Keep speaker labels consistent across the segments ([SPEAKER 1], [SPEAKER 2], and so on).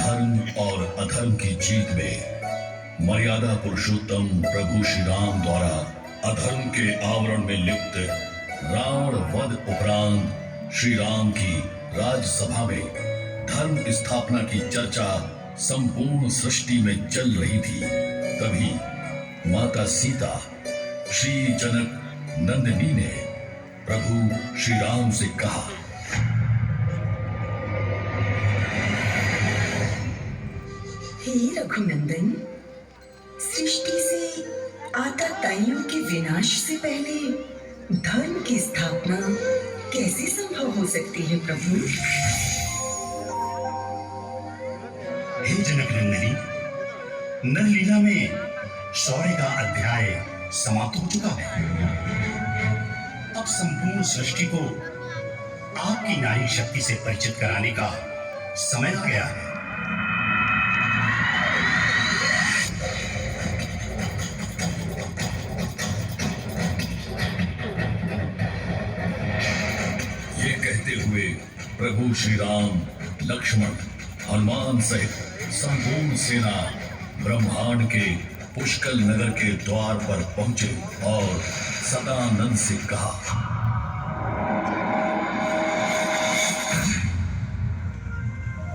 [SPEAKER 1] धर्म और अधर्म की जीत में मर्यादा पुरुषोत्तम प्रभु श्री राम द्वारा अधर्म के आवरण में लिप्त रावण वध उपरांत श्री राम की राजसभा में धर्म स्थापना की चर्चा संपूर्ण सृष्टि में चल रही थी। तभी माता सीता श्री जनक नंदिनी ने प्रभु श्री राम से कहा,
[SPEAKER 2] हे रघुनंदन, सृष्टि से आताताइयों के विनाश से पहले धर्म की स्थापना कैसे संभव हो सकती है प्रभु?
[SPEAKER 3] हे जनक नंदिनी, नल लीला में शौर्य का अध्याय समाप्त हो चुका है। अब संपूर्ण सृष्टि को आपकी नारी शक्ति से परिचित कराने का समय आ गया है।
[SPEAKER 1] ये कहते हुए प्रभु श्री राम, लक्ष्मण, हनुमान सहित संपूर्ण सेना ब्रह्मांड के पुष्कल नगर के द्वार पर पहुंचे और सदानंद से कहा,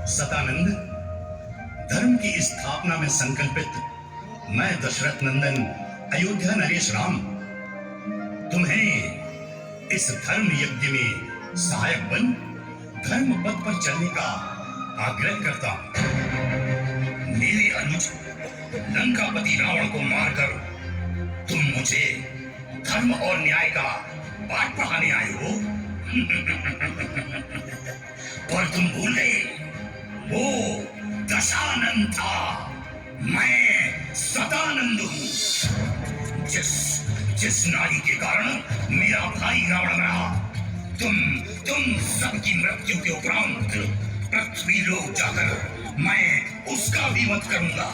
[SPEAKER 3] सदानंद, धर्म की स्थापना में संकल्पित मैं दशरथ नंदन अयोध्या नरेश राम तुम्हें इस धर्म यज्ञ में सहायक बन धर्म पथ पर चलने का आग्रह करता हूं। मेरे अनुज लंकापति रावण को मारकर तुम मुझे धर्म और न्याय का पाठ पढ़ाने आए हो। और तुम भूल गए, वो दशानंद था, मैं सदानंद हूं। जिस नारी के कारण मेरा भाई रावण मरा, तुम सबकी मृत्यु के उपरांत पृथ्वी लोक जाकर मैं उसका भी वध करूंगा।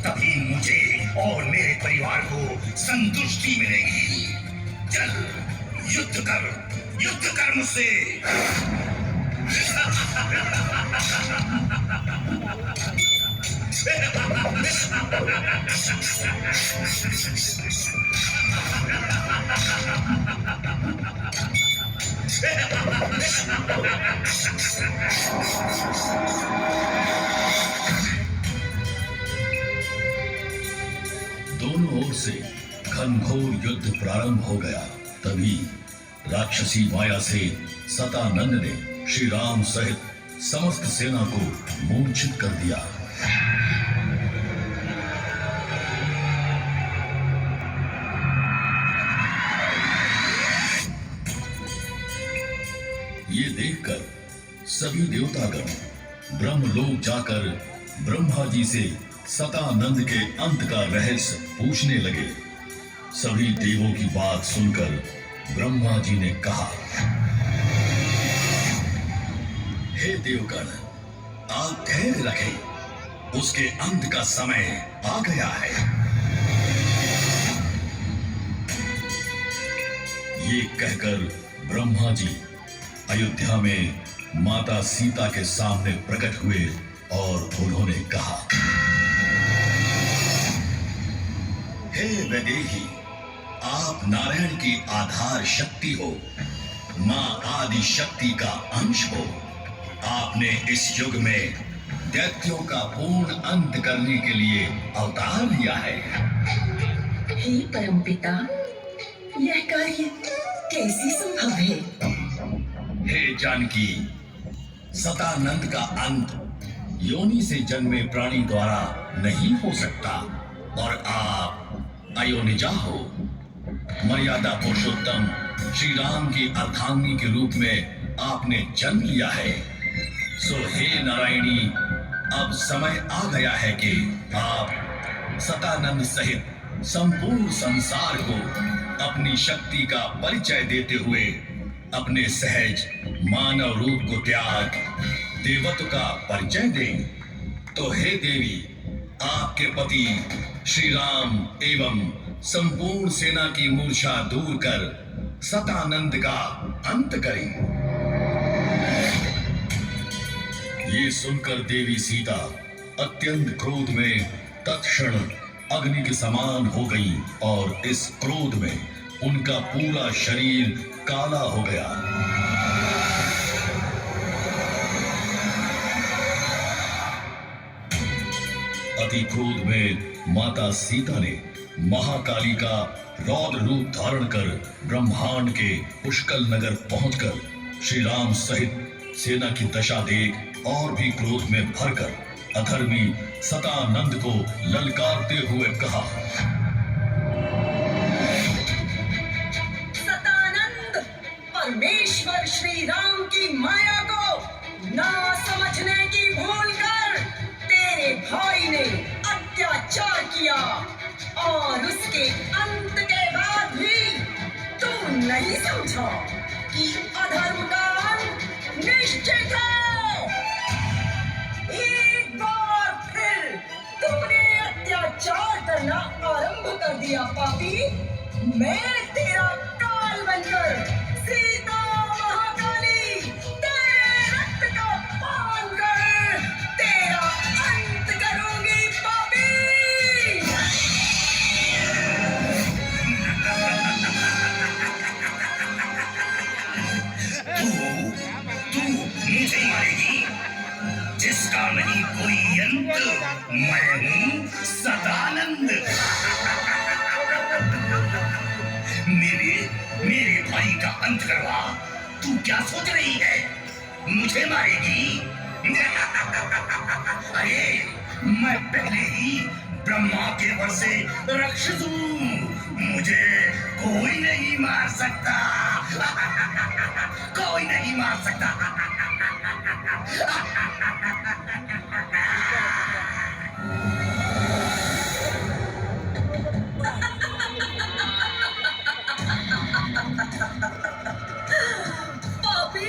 [SPEAKER 3] तभी मुझे और मेरे परिवार को संतुष्टि मिलेगी। चल, युद्ध कर मुझसे।
[SPEAKER 1] दोनों ओर से घनघोर युद्ध प्रारंभ हो गया। तभी राक्षसी माया से सतानंद ने श्री राम सहित समस्त सेना को मूर्छित कर दिया। ये देखकर सभी देवतागण ब्रह्मलोक जाकर ब्रह्मा जी से सतानंद के अंत का रहस्य पूछने लगे। सभी देवों की बात सुनकर ब्रह्मा जी ने कहा, हे देवगण, आप धैर्य रखें, उसके अंत का समय आ गया है। ये कहकर ब्रह्मा जी अयोध्या में माता सीता के सामने प्रकट हुए और उन्होंने कहा, हे वैदेही, आप नारायण की आधार शक्ति हो, मां आदि शक्ति का अंश हो। आपने इस युग में दैत्यों का पूर्ण अंत करने के लिए अवतार लिया है।
[SPEAKER 2] हे परमपिता, यह कार्य कैसे संभव है?
[SPEAKER 1] हे जानकी, सतानंद का अंत योनि से जन्मे प्राणी द्वारा नहीं हो सकता और आप अयोनिजा हो। मर्यादा पुरुषोत्तम श्री राम की अर्धांगिनी के रूप में आपने जन्म लिया है। सो हे नारायणी, अब समय आ गया है कि आप सतानंद सहित संपूर्ण संसार को अपनी शक्ति का परिचय देते हुए अपने सहज मानव रूप को त्याग देवत्व का परिचय दें। तो हे देवी, आपके पति श्री राम एवं संपूर्ण सेना की मूर्छा दूर कर सतानंद का अंत करें। ये सुनकर देवी सीता अत्यंत क्रोध में तत्क्षण अग्नि के समान हो गई और इस क्रोध में उनका पूरा शरीर काला हो गया। अति क्रोध में माता सीता ने महाकाली का रौद्र रूप धारण कर ब्रह्मांड के पुष्कल नगर पहुंचकर श्री राम सहित सेना की दशा देख और भी क्रोध में भरकर अधर्मी सतानंद को ललकारते हुए कहा,
[SPEAKER 2] सतानंद, परमेश्वर श्री राम की माया को ना समझने की भूल कर तेरे भाई ने अत्याचार किया और उसके अंत के बाद भी तू नहीं समझा कि अधर्म का अंत निश्चित है। एक बार फिर तूने अत्याचार करना आरंभ कर दिया पापी। मैं तेरा काल बनकर सीता महाकाली तेरे रक्त का पान कर तेरा अंत करूंगी पापी।
[SPEAKER 3] तू मुझे मारेगी जिसका नहीं कोई अंत। मैं हूं सदानंद। मेरे भाई का अंत करवा तू क्या सोच रही है? मुझे मारेगी? अरे मैं पहले ही ब्रह्मा के वर से राक्षस हूं। मुझे कोई नहीं मार सकता। कोई नहीं मार सकता।
[SPEAKER 2] पापी,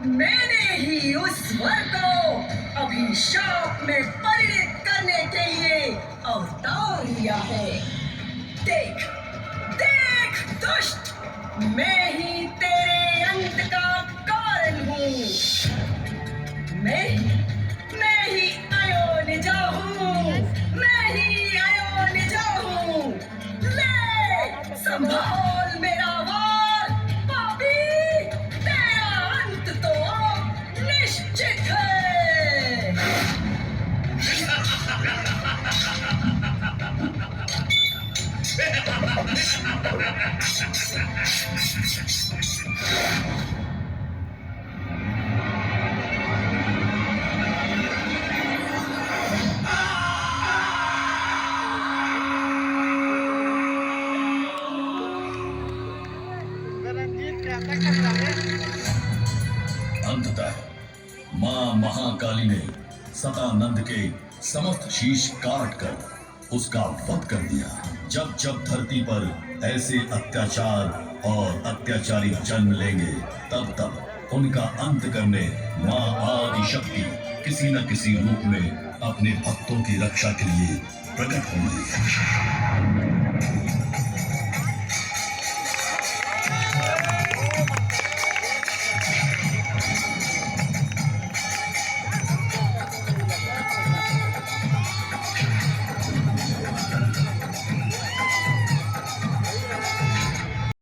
[SPEAKER 2] मैंने ही उस वर को अभिशाप में परिणत करने के लिए अवतार लिया है। देख देख दुष्ट, मैं ही तेरे अंत का कारण हूँ। मैं ही अयोनिजा हूँ। मैं ही अयोनिजा हूँ। ले संभाल मेरा वार पापी, तेरा अंत तो निश्चित है।
[SPEAKER 1] अंततः मां महाकाली ने सतानंद के समस्त शीश काट कर उसका वध कर दिया। जब जब धरती पर ऐसे अत्याचार और अत्याचारी जन्म लेंगे तब तब उनका अंत करने मां आदि शक्ति किसी न किसी रूप में अपने भक्तों की रक्षा के लिए प्रकट होंगी।